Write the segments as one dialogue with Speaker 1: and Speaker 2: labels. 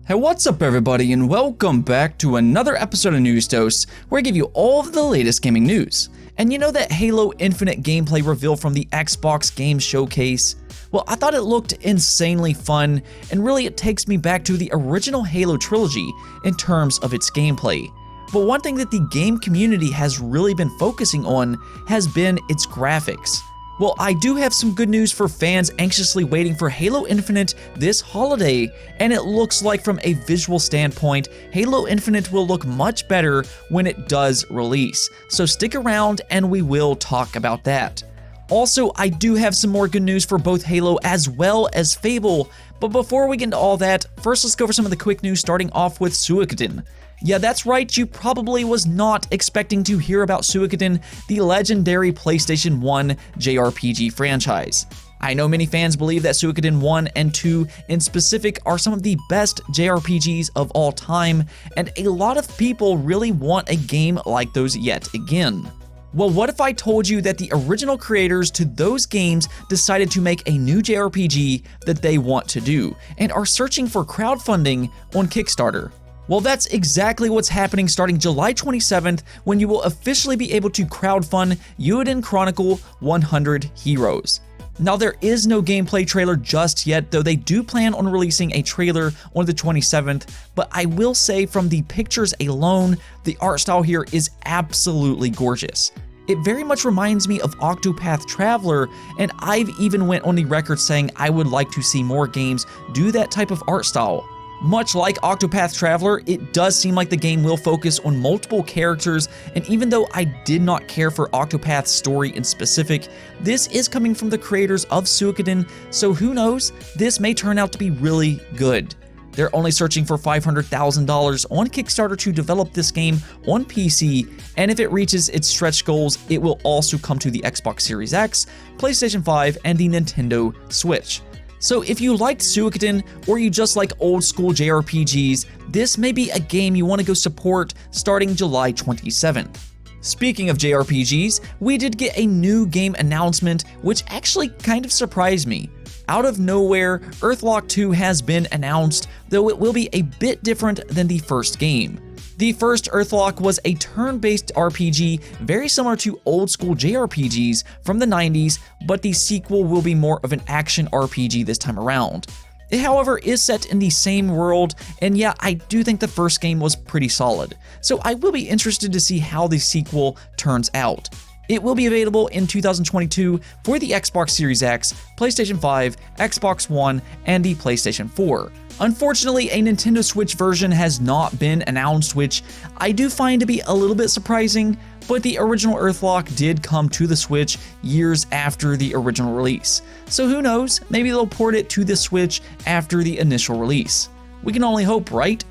Speaker 1: Hey, what's up everybody, and welcome back to another episode of News Dose, where I give you all of the latest gaming news. And you know that Halo Infinite gameplay reveal from the Xbox Game Showcase? Well, I thought it looked insanely fun, and really it takes me back to the original Halo trilogy in terms of its gameplay. But one thing that the game community has really been focusing on has been its graphics. Well, I do have some good news for fans anxiously waiting for Halo Infinite this holiday, and it looks like from a visual standpoint, Halo Infinite will look much better when it does release. So stick around and we will talk about that. Also, I do have some more good news for both Halo as well as Fable, but before we get into all that, first let's go over some of the quick news, starting off with Suikoden. Yeah, that's right, you probably was not expecting to hear about Suikoden, the legendary PlayStation 1 JRPG franchise. I know many fans believe that Suikoden 1 and 2 in specific are some of the best JRPGs of all time, and a lot of people really want a game like those yet again. Well, what if I told you that the original creators to those games decided to make a new JRPG that they want to do, and are searching for crowdfunding on Kickstarter? Well, that's exactly what's happening starting July 27th, when you will officially be able to crowdfund Eiyuden Chronicle 100 Heroes. Now, there is no gameplay trailer just yet, though they do plan on releasing a trailer on the 27th, but I will say from the pictures alone, the art style here is absolutely gorgeous. It very much reminds me of Octopath Traveler, and I've even went on the record saying I would like to see more games do that type of art style. Much like Octopath Traveler, it does seem like the game will focus on multiple characters, and even though I did not care for Octopath's story in specific, this is coming from the creators of Suikoden, so who knows, this may turn out to be really good. They're only searching for $500,000 on Kickstarter to develop this game on PC, and if it reaches its stretch goals, it will also come to the Xbox Series X, PlayStation 5, and the Nintendo Switch. So if you liked Suikoden, or you just like old school JRPGs, this may be a game you want to go support starting July 27th. Speaking of JRPGs, we did get a new game announcement, which actually kind of surprised me. Out of nowhere, Earthlock 2 has been announced, though it will be a bit different than the first game. The first Earthlock was a turn-based RPG very similar to old-school JRPGs from the 90s, but the sequel will be more of an action RPG this time around. It, however, is set in the same world, and yeah, I do think the first game was pretty solid, so I will be interested to see how the sequel turns out. It will be available in 2022 for the Xbox Series X, PlayStation 5, Xbox One, and the PlayStation 4. Unfortunately, a Nintendo Switch version has not been announced, which I do find to be a little bit surprising, but the original Earthlock did come to the Switch years after the original release. So who knows, maybe they'll port it to the Switch after the initial release. We can only hope, right?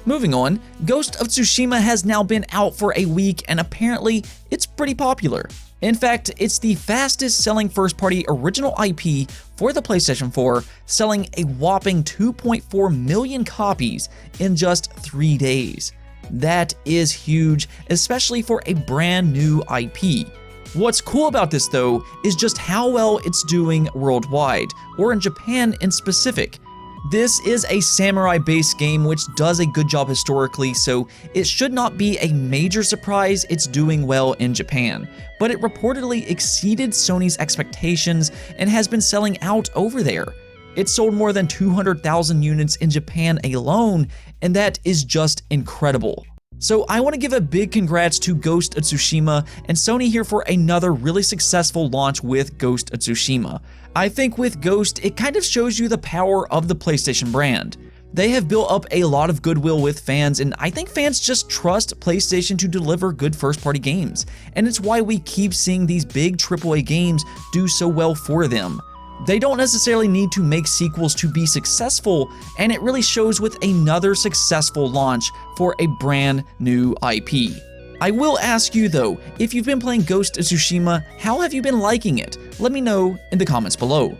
Speaker 1: Moving on, Ghost of Tsushima has now been out for a week, and apparently it's pretty popular. In fact, it's the fastest selling first-party original IP for the PlayStation 4, selling a whopping 2.4 million copies in just 3 days. That is huge, especially for a brand new IP. What's cool about this though is just how well it's doing worldwide, or in Japan in specific. This is a samurai-based game which does a good job historically, so it should not be a major surprise it's doing well in Japan. But it reportedly exceeded Sony's expectations and has been selling out over there. It sold more than 200,000 units in Japan alone, and that is just incredible. So I want to give a big congrats to Ghost of Tsushima and Sony here for another really successful launch with Ghost of Tsushima. I think with Ghost, it kind of shows you the power of the PlayStation brand. They have built up a lot of goodwill with fans, and I think fans just trust PlayStation to deliver good first-party games, and it's why we keep seeing these big AAA games do so well for them. They don't necessarily need to make sequels to be successful, and it really shows with another successful launch for a brand new IP. I will ask you though, if you've been playing Ghost of Tsushima, how have you been liking it? Let me know in the comments below.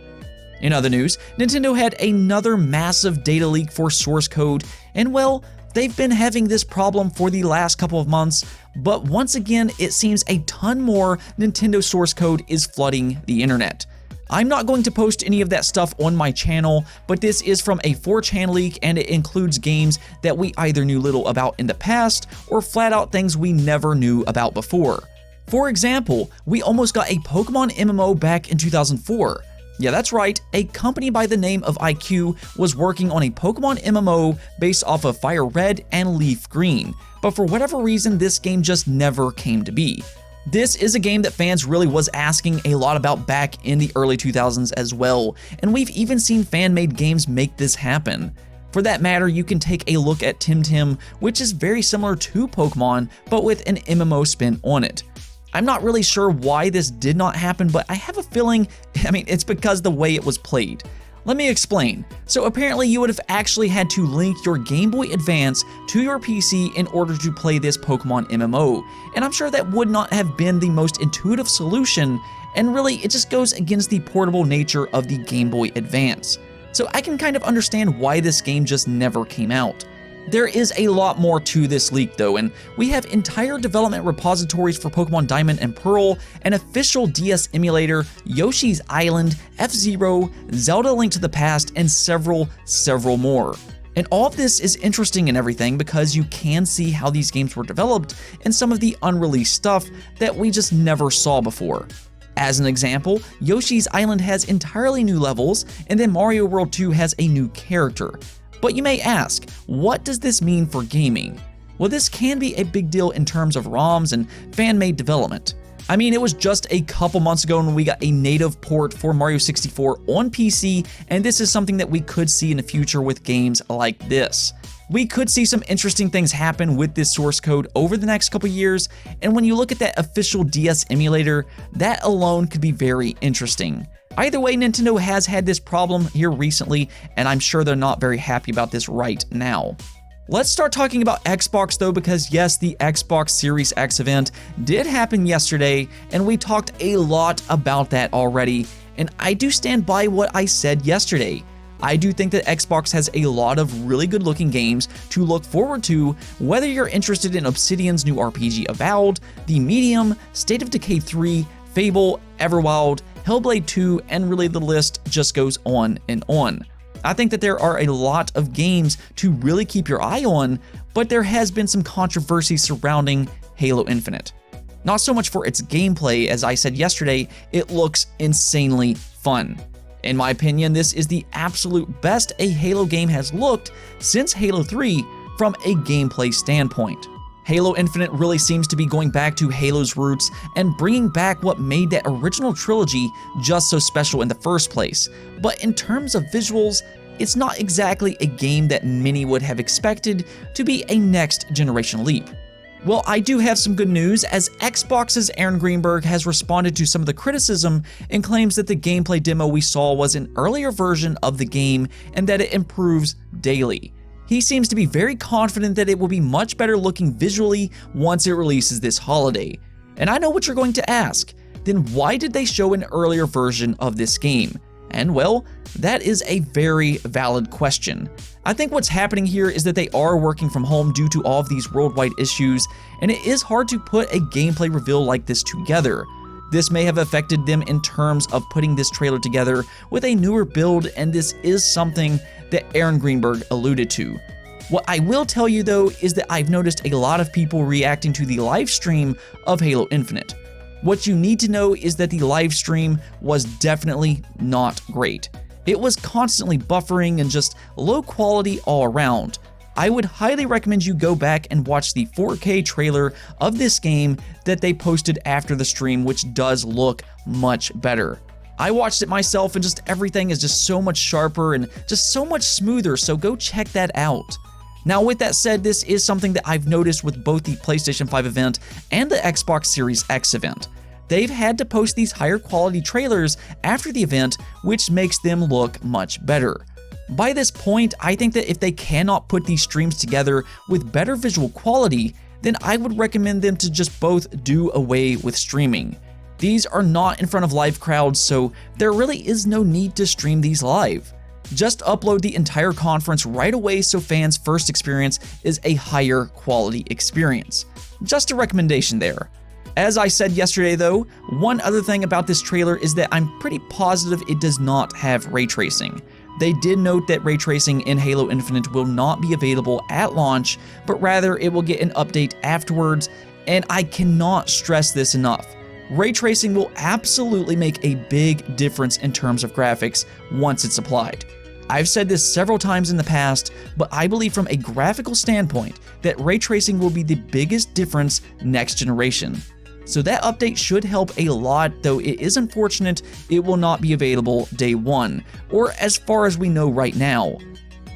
Speaker 1: In other news, Nintendo had another massive data leak for source code, and well, they've been having this problem for the last couple of months, but once again, it seems a ton more Nintendo source code is flooding the internet. I'm not going to post any of that stuff on my channel, but this is from a 4chan leak and it includes games that we either knew little about in the past or flat out things we never knew about before. For example, we almost got a Pokemon MMO back in 2004. Yeah, that's right, a company by the name of IQ was working on a Pokemon MMO based off of Fire Red and Leaf Green, but for whatever reason this game just never came to be. This is a game that fans really was asking a lot about back in the early 2000s as well, and we've even seen fan-made games make this happen. For that matter, you can take a look at Tim, which is very similar to Pokemon, but with an MMO spin on it. I'm not really sure why this did not happen, but I have a feeling, it's because the way it was played. Let me explain. So apparently you would have actually had to link your Game Boy Advance to your PC in order to play this Pokemon MMO, and I'm sure that would not have been the most intuitive solution, and really it just goes against the portable nature of the Game Boy Advance. So I can kind of understand why this game just never came out. There is a lot more to this leak though, and we have entire development repositories for Pokemon Diamond and Pearl, an official DS emulator, Yoshi's Island, F-Zero, Zelda: Link to the Past, and several more. And all of this is interesting and everything because you can see how these games were developed and some of the unreleased stuff that we just never saw before. As an example, Yoshi's Island has entirely new levels, and then Mario World 2 has a new character. But you may ask, what does this mean for gaming? Well, this can be a big deal in terms of ROMs and fan-made development. It was just a couple months ago when we got a native port for Mario 64 on PC, and this is something that we could see in the future with games like this. We could see some interesting things happen with this source code over the next couple years, and when you look at that official DS emulator, that alone could be very interesting. Either way, Nintendo has had this problem here recently, and I'm sure they're not very happy about this right now. Let's start talking about Xbox though, because yes, the Xbox Series X event did happen yesterday, and we talked a lot about that already, and I do stand by what I said yesterday. I do think that Xbox has a lot of really good looking games to look forward to, whether you're interested in Obsidian's new RPG Avowed, The Medium, State of Decay 3, Fable, Everwild, Hellblade 2, and really the list just goes on and on. I think that there are a lot of games to really keep your eye on, but there has been some controversy surrounding Halo Infinite. Not so much for its gameplay, as I said yesterday, it looks insanely fun. In my opinion, this is the absolute best a Halo game has looked since Halo 3 from a gameplay standpoint. Halo Infinite really seems to be going back to Halo's roots and bringing back what made that original trilogy just so special in the first place. But in terms of visuals, it's not exactly a game that many would have expected to be a next generation leap. Well, I do have some good news, as Xbox's Aaron Greenberg has responded to some of the criticism and claims that the gameplay demo we saw was an earlier version of the game and that it improves daily. He seems to be very confident that it will be much better looking visually once it releases this holiday. And I know what you're going to ask, then why did they show an earlier version of this game? And well, that is a very valid question. I think what's happening here is that they are working from home due to all of these worldwide issues, and it is hard to put a gameplay reveal like this together. This may have affected them in terms of putting this trailer together with a newer build, and this is something that Aaron Greenberg alluded to. What I will tell you though is that I've noticed a lot of people reacting to the live stream of Halo Infinite. What you need to know is that the live stream was definitely not great. It was constantly buffering and just low quality all around. I would highly recommend you go back and watch the 4K trailer of this game that they posted after the stream, which does look much better. I watched it myself and just everything is just so much sharper and just so much smoother, so go check that out. Now with that said, this is something that I've noticed with both the PlayStation 5 event and the Xbox Series X event. They've had to post these higher quality trailers after the event, which makes them look much better. By this point, I think that if they cannot put these streams together with better visual quality, then I would recommend them to just both do away with streaming. These are not in front of live crowds, so there really is no need to stream these live. Just upload the entire conference right away so fans' first experience is a higher quality experience. Just a recommendation there. As I said yesterday though, one other thing about this trailer is that I'm pretty positive it does not have ray tracing. They did note that ray tracing in Halo Infinite will not be available at launch, but rather it will get an update afterwards, and I cannot stress this enough. Ray tracing will absolutely make a big difference in terms of graphics once it's applied. I've said this several times in the past, but I believe from a graphical standpoint that ray tracing will be the biggest difference next generation. So that update should help a lot, though it is unfortunate it will not be available day one, or as far as we know right now.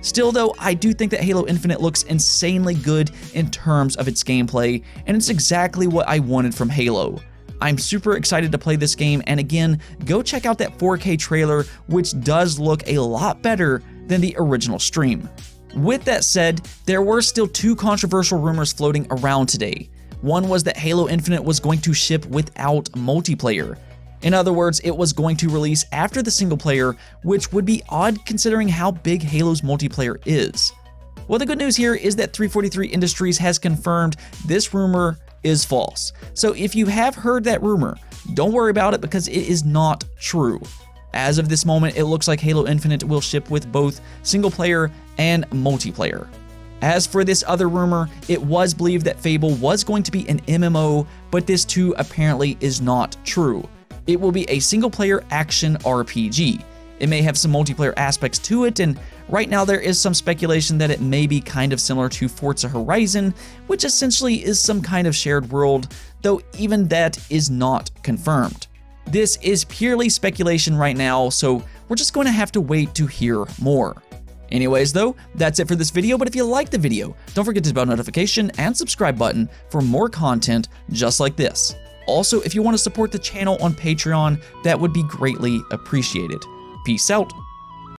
Speaker 1: Still though, I do think that Halo Infinite looks insanely good in terms of its gameplay, and it's exactly what I wanted from Halo. I'm super excited to play this game, and again, go check out that 4K trailer, which does look a lot better than the original stream. With that said, there were still two controversial rumors floating around today. One was that Halo Infinite was going to ship without multiplayer. In other words, it was going to release after the single player, which would be odd considering how big Halo's multiplayer is. Well, the good news here is that 343 Industries has confirmed this rumor is false. So if you have heard that rumor, don't worry about it because it is not true. As of this moment, it looks like Halo Infinite will ship with both single player and multiplayer. As for this other rumor, it was believed that Fable was going to be an MMO, but this too apparently is not true. It will be a single-player action RPG. It may have some multiplayer aspects to it, and right now there is some speculation that it may be kind of similar to Forza Horizon, which essentially is some kind of shared world, though even that is not confirmed. This is purely speculation right now, so we're just going to have to wait to hear more. Anyways though, that's it for this video, but if you liked the video, don't forget to hit the bell notification and subscribe button for more content just like this. Also, if you want to support the channel on Patreon, that would be greatly appreciated. Peace out.